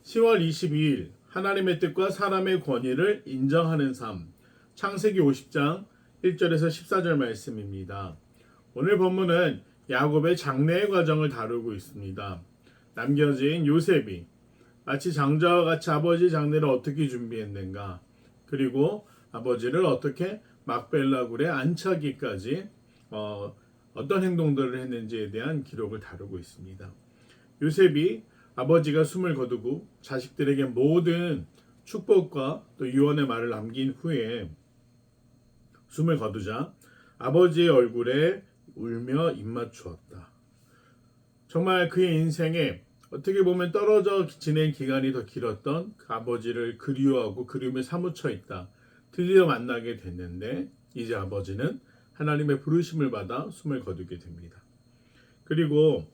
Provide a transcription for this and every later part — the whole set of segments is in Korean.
10월 22일 하나님의 뜻과 사람의 권위를 인정하는 삶. 창세기 50장 1절에서 14절 말씀입니다. 오늘 본문은 야곱의 장래의 과정을 다루고 있습니다. 남겨진 요셉이 마치 장자와 같이 아버지 장례를 어떻게 준비했는가, 그리고 아버지를 어떻게 막벨라 굴에 안치하기까지 어떤 행동들을 했는지에 대한 기록을 다루고 있습니다. 요셉이 아버지가 숨을 거두고 자식들에게 모든 축복과 또 유언의 말을 남긴 후에 숨을 거두자 아버지의 얼굴에 울며 입맞추었다. 정말 그의 인생에 어떻게 보면 떨어져 지낸 기간이 더 길었던 그 아버지를 그리워하고 그리움에 사무쳐 있다. 드디어 만나게 됐는데 이제 아버지는 하나님의 부르심을 받아 숨을 거두게 됩니다. 그리고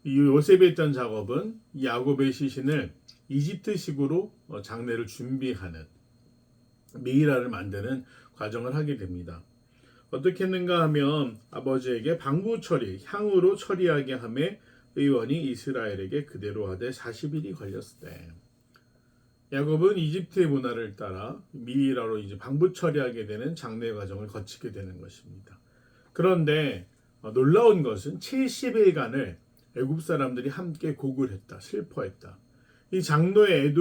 이 요셉이 했던 작업은 야곱의 시신을 이집트식으로 장례를 준비하는 미이라를 만드는 과정을 하게 됩니다. 어떻게 했는가 하면 아버지에게 방부 처리, 향으로 처리하게 함에 의원이 이스라엘에게 그대로 하되 40일이 걸렸을 때 야곱은 이집트의 문화를 따라 미이라로 이제 방부 처리하게 되는 장례 과정을 거치게 되는 것입니다. 그런데 놀라운 것은 70일간을 애굽 사람들이 함께 고굴했다, 슬퍼했다. 이 장례의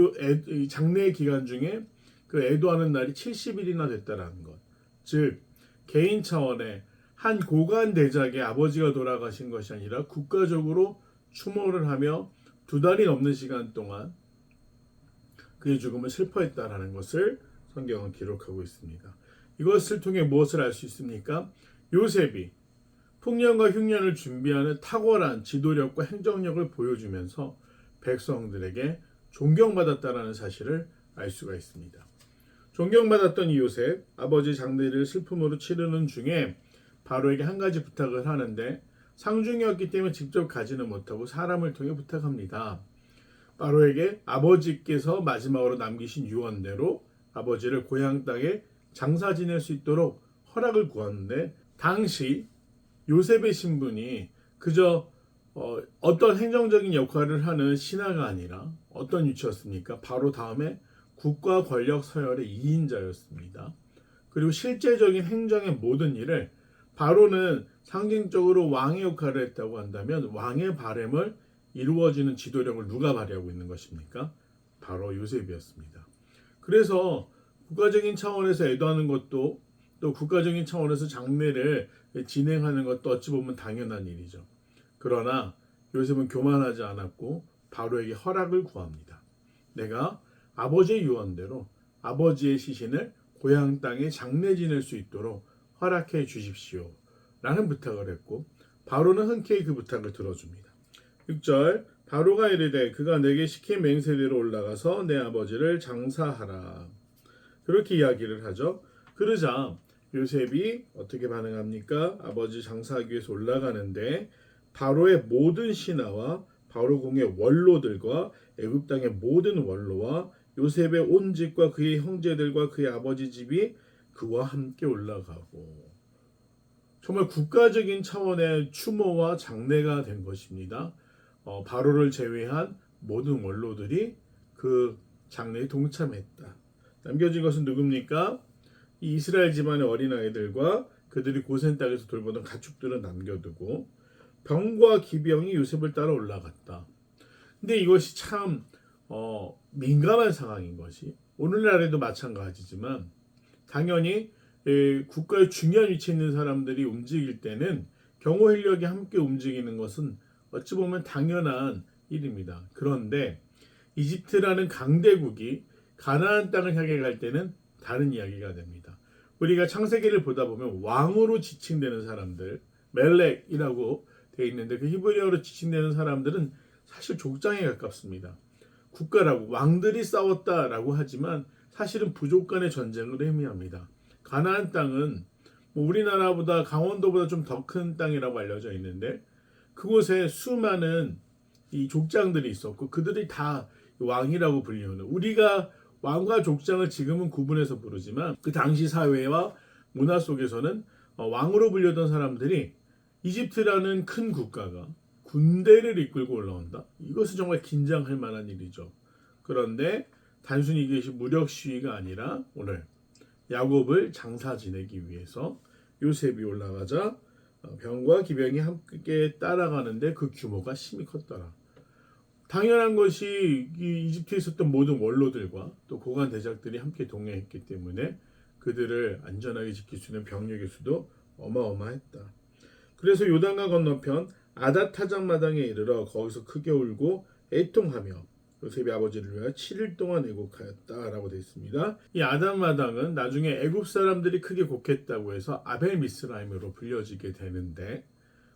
기간 중에 그 애도하는 날이 70일이나 됐다라는 것. 즉 개인 차원의 한 고관 대작의 아버지가 돌아가신 것이 아니라 국가적으로 추모를 하며 2달이 넘는 시간 동안 그의 죽음을 슬퍼했다라는 것을 성경은 기록하고 있습니다. 이것을 통해 무엇을 알 수 있습니까? 요셉이 풍년과 흉년을 준비하는 탁월한 지도력과 행정력을 보여주면서 백성들에게 존경받았다라는 사실을 알 수가 있습니다. 존경받았던 이 요셉, 아버지 장례를 슬픔으로 치르는 중에 바로에게 한 가지 부탁을 하는데 상중이었기 때문에 직접 가지는 못하고 사람을 통해 부탁합니다. 바로에게 아버지께서 마지막으로 남기신 유언대로 아버지를 고향 땅에 장사 지낼 수 있도록 허락을 구하는데 당시 요셉의 신분이 그저 어떤 행정적인 역할을 하는 신하가 아니라 어떤 위치였습니까? 바로 다음에 국가 권력 서열의 2인자였습니다. 그리고 실제적인 행정의 모든 일을 바로는 상징적으로 왕의 역할을 했다고 한다면 왕의 바램을 이루어지는 지도력을 누가 발휘하고 있는 것입니까? 바로 요셉이었습니다. 그래서 국가적인 차원에서 애도하는 것도 또 국가적인 차원에서 장례를 진행하는 것도 어찌 보면 당연한 일이죠. 그러나 요셉은 교만하지 않았고 바로에게 허락을 구합니다. 내가 아버지의 유언대로 아버지의 시신을 고향 땅에 장례 지낼 수 있도록 허락해 주십시오 라는 부탁을 했고 바로는 흔쾌히 그 부탁을 들어줍니다. 6절 바로가 이르되 그가 내게 시킨 맹세대로 올라가서 내 아버지를 장사하라. 그렇게 이야기를 하죠. 그러자 요셉이 어떻게 반응합니까? 아버지 장사하기 위해서 올라가는데 바로의 모든 신하와 바로 궁의 원로들과 애굽 땅의 모든 원로와 요셉의 온 집과 그의 형제들과 그의 아버지 집이 그와 함께 올라가고 정말 국가적인 차원의 추모와 장례가 된 것입니다. 바로를 제외한 모든 원로들이 그 장례에 동참했다. 남겨진 것은 누굽니까? 이 이스라엘 집안의 어린아이들과 그들이 고센 땅에서 돌보던 가축들은 남겨두고 병과 기병이 요셉을 따라 올라갔다. 근데 이것이 참 민감한 상황인 것이 오늘날에도 마찬가지지만 당연히 국가의 중요한 위치에 있는 사람들이 움직일 때는 경호 인력이 함께 움직이는 것은 어찌 보면 당연한 일입니다. 그런데 이집트라는 강대국이 가나안 땅을 향해 갈 때는 다른 이야기가 됩니다. 우리가 창세기를 보다 보면 왕으로 지칭되는 사람들, 멜렉이라고 되어 있는데 그 히브리어로 지칭되는 사람들은 사실 족장에 가깝습니다. 국가라고 왕들이 싸웠다라고 하지만 사실은 부족 간의 전쟁을 의미합니다. 가나안 땅은 우리나라보다 강원도보다 좀 더 큰 땅이라고 알려져 있는데 그곳에 수많은 이 족장들이 있었고 그들이 다 왕이라고 불리우는 우리가 왕과 족장을 지금은 구분해서 부르지만 그 당시 사회와 문화 속에서는 왕으로 불리던 사람들이 이집트라는 큰 국가가 군대를 이끌고 올라온다. 이것은 정말 긴장할 만한 일이죠. 그런데 단순히 이것이 무력 시위가 아니라 오늘 야곱을 장사 지내기 위해서 요셉이 올라가자 병과 기병이 함께 따라가는데 그 규모가 심히 컸더라. 당연한 것이 이 이집트에 있었던 모든 원로들과 또 고관 대작들이 함께 동행했기 때문에 그들을 안전하게 지킬 수 있는 병력의 수도 어마어마했다. 그래서 요단강 건너편 아닷타장 마당에 이르러 거기서 크게 울고 애통하며 요셉이 아버지를 위하여 7일 동안 애곡하였다라고 되어 있습니다. 이 아닷 마당은 나중에 애굽 사람들이 크게 곡했다고 해서 아벨 미스라임으로 불려지게 되는데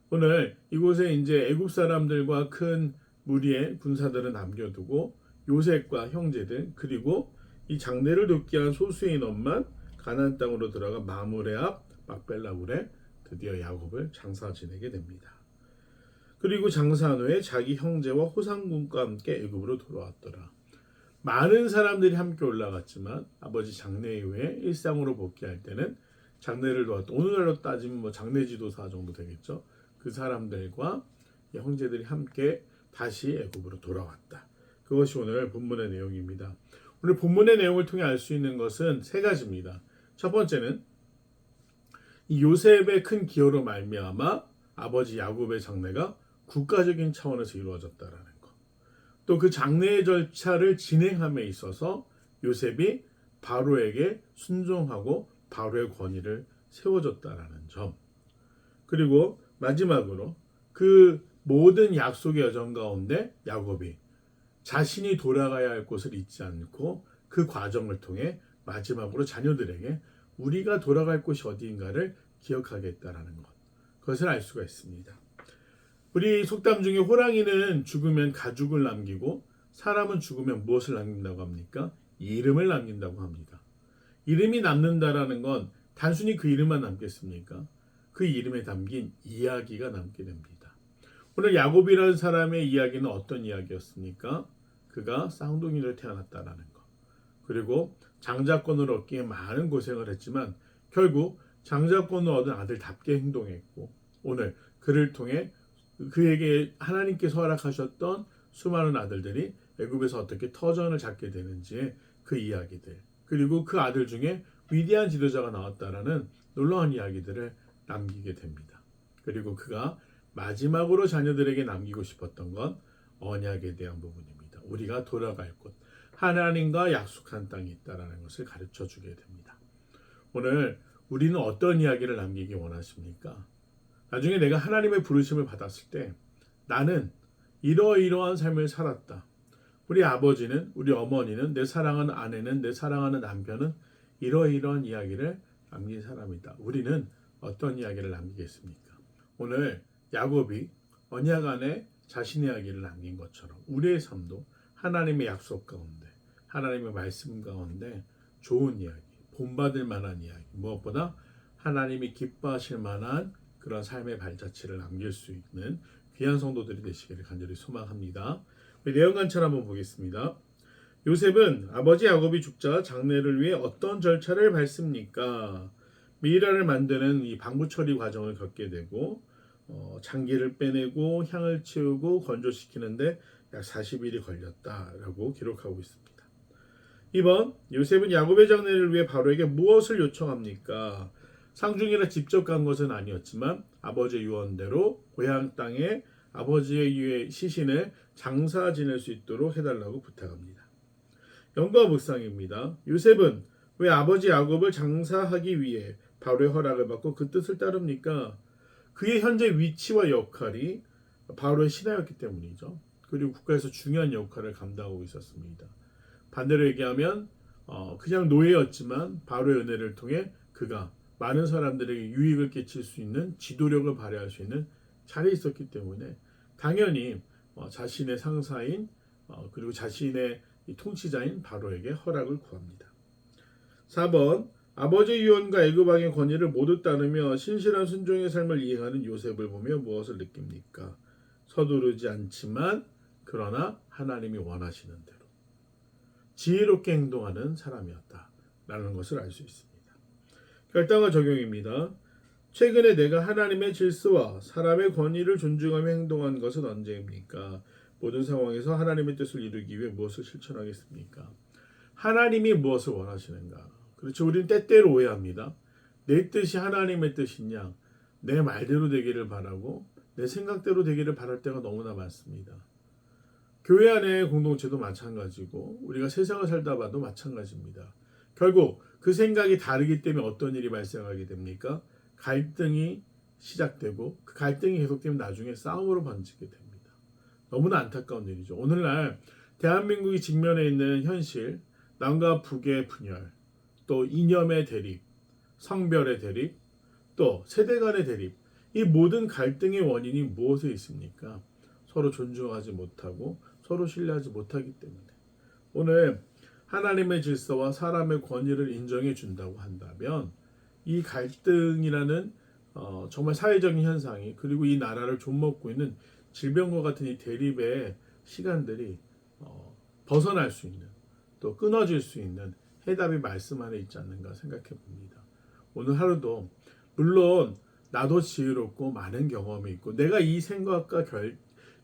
오늘 이곳에 이제 애굽 사람들과 큰 무리의 군사들을 남겨두고 요셉과 형제들 그리고 이 장례를 돕기 위한 소수의 인원만 가나안 땅으로 들어가 마므레 앞 막벨라굴에 드디어 야곱을 장사 지내게 됩니다. 그리고 장사한 후에 자기 형제와 호상군과 함께 애굽으로 돌아왔더라. 많은 사람들이 함께 올라갔지만 아버지 장례 이후에 일상으로 복귀할 때는 장례를 도왔던 오늘날로 따지면 장례 지도사 정도 되겠죠. 그 사람들과 형제들이 함께 다시 애굽으로 돌아왔다. 그것이 오늘 본문의 내용입니다. 오늘 본문의 내용을 통해 알 수 있는 것은 세 가지입니다. 첫 번째는 이 요셉의 큰 기여로 말미암아 아버지 야곱의 장례가 국가적인 차원에서 이루어졌다라는 것. 또 그 장례의 절차를 진행함에 있어서 요셉이 바로에게 순종하고 바로의 권위를 세워줬다라는 점. 그리고 마지막으로 그 모든 약속의 여정 가운데 야곱이 자신이 돌아가야 할 곳을 잊지 않고 그 과정을 통해 마지막으로 자녀들에게 우리가 돌아갈 곳이 어디인가를 기억하겠다라는 것. 그것을 알 수가 있습니다. 우리 속담 중에 호랑이는 죽으면 가죽을 남기고 사람은 죽으면 무엇을 남긴다고 합니까? 이름을 남긴다고 합니다. 이름이 남는다라는 건 단순히 그 이름만 남겠습니까? 그 이름에 담긴 이야기가 남게 됩니다. 오늘 야곱이라는 사람의 이야기는 어떤 이야기였습니까? 그가 쌍둥이로 태어났다라는 것. 그리고 장자권을 얻기 위해 많은 고생을 했지만 결국 장자권을 얻은 아들답게 행동했고 오늘 그를 통해 그에게 하나님께서 허락하셨던 수많은 아들들이 애굽에서 어떻게 터전을 잡게 되는지의 그 이야기들 그리고 그 아들 중에 위대한 지도자가 나왔다라는 놀라운 이야기들을 남기게 됩니다. 그리고 그가 마지막으로 자녀들에게 남기고 싶었던 건 언약에 대한 부분입니다. 우리가 돌아갈 곳, 하나님과 약속한 땅이 있다라는 것을 가르쳐 주게 됩니다. 오늘 우리는 어떤 이야기를 남기기 원하십니까? 나중에 내가 하나님의 부르심을 받았을 때 나는 이러이러한 삶을 살았다. 우리 아버지는, 우리 어머니는, 내 사랑하는 아내는, 내 사랑하는 남편은 이러이러한 이야기를 남긴 사람이다. 우리는 어떤 이야기를 남기겠습니까? 오늘 야곱이 언약 안에 자신의 이야기를 남긴 것처럼 우리의 삶도 하나님의 약속 가운데, 하나님의 말씀 가운데 좋은 이야기, 본받을 만한 이야기, 무엇보다 하나님이 기뻐하실 만한 그런 삶의 발자취를 남길 수 있는 귀한 성도들이 되시기를 간절히 소망합니다. 내용 관찰 한번 보겠습니다. 요셉은 아버지 야곱이 죽자 장례를 위해 어떤 절차를 밟습니까? 미이라를 만드는 이 방부 처리 과정을 겪게 되고 장기를 빼내고 향을 치우고 건조시키는데 약 40일이 걸렸다라고 기록하고 있습니다. 2번 요셉은 야곱의 장례를 위해 바로에게 무엇을 요청합니까? 상중이라 직접 간 것은 아니었지만 아버지의 유언대로 고향 땅에 아버지의 시신을 장사 지낼 수 있도록 해달라고 부탁합니다. 영과 묵상입니다. 요셉은 왜 아버지 야곱을 장사하기 위해 바로의 허락을 받고 그 뜻을 따릅니까? 그의 현재 위치와 역할이 바로의 신하였기 때문이죠. 그리고 국가에서 중요한 역할을 감당하고 있었습니다. 반대로 얘기하면 그냥 노예였지만 바로의 은혜를 통해 그가 많은 사람들에게 유익을 끼칠 수 있는 지도력을 발휘할 수 있는 자리에 있었기 때문에 당연히 자신의 상사인 그리고 자신의 통치자인 바로에게 허락을 구합니다. 4번 아버지의 유언과 애굽 왕의 권위를 모두 따르며 신실한 순종의 삶을 이행하는 요셉을 보며 무엇을 느낍니까? 서두르지 않지만 그러나 하나님이 원하시는 대로 지혜롭게 행동하는 사람이었다라는 것을 알 수 있습니다. 결단과 적용입니다. 최근에 내가 하나님의 질서와 사람의 권위를 존중하며 행동한 것은 언제입니까? 모든 상황에서 하나님의 뜻을 이루기 위해 무엇을 실천하겠습니까? 하나님이 무엇을 원하시는가? 그렇죠. 우리는 때때로 오해합니다. 내 뜻이 하나님의 뜻이냐? 내 말대로 되기를 바라고 내 생각대로 되기를 바랄 때가 너무나 많습니다. 교회 안의 공동체도 마찬가지고 우리가 세상을 살다 봐도 마찬가지입니다. 결국 그 생각이 다르기 때문에 어떤 일이 발생하게 됩니까? 갈등이 시작되고 그 갈등이 계속되면 나중에 싸움으로 번지게 됩니다. 너무나 안타까운 일이죠. 오늘날 대한민국이 직면해 있는 현실, 남과 북의 분열, 또 이념의 대립, 성별의 대립, 또 세대 간의 대립, 이 모든 갈등의 원인이 무엇에 있습니까? 서로 존중하지 못하고 서로 신뢰하지 못하기 때문에. 오늘 하나님의 질서와 사람의 권위를 인정해 준다고 한다면 이 갈등이라는 정말 사회적인 현상이, 그리고 이 나라를 좀먹고 있는 질병과 같은 이 대립의 시간들이 벗어날 수 있는, 또 끊어질 수 있는 해답이 말씀 안에 있지 않는가 생각해 봅니다. 오늘 하루도 물론 나도 지혜롭고 많은 경험이 있고 내가 이 생각과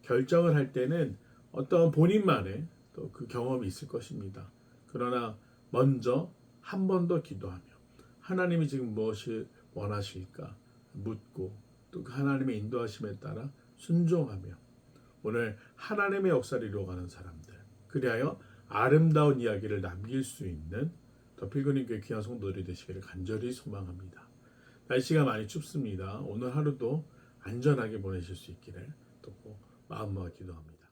결정을 할 때는 어떤 본인만의 또 그 경험이 있을 것입니다. 그러나 먼저 한 번 더 기도하며 하나님이 지금 무엇을 원하실까 묻고 또 그 하나님의 인도하심에 따라 순종하며 오늘 하나님의 역사를 이루어가는 사람들, 그리하여 아름다운 이야기를 남길 수 있는 더 필그림 교회 귀한 성도들이 되시기를 간절히 소망합니다. 날씨가 많이 춥습니다. 오늘 하루도 안전하게 보내실 수 있기를 또 마음 모아 기도합니다.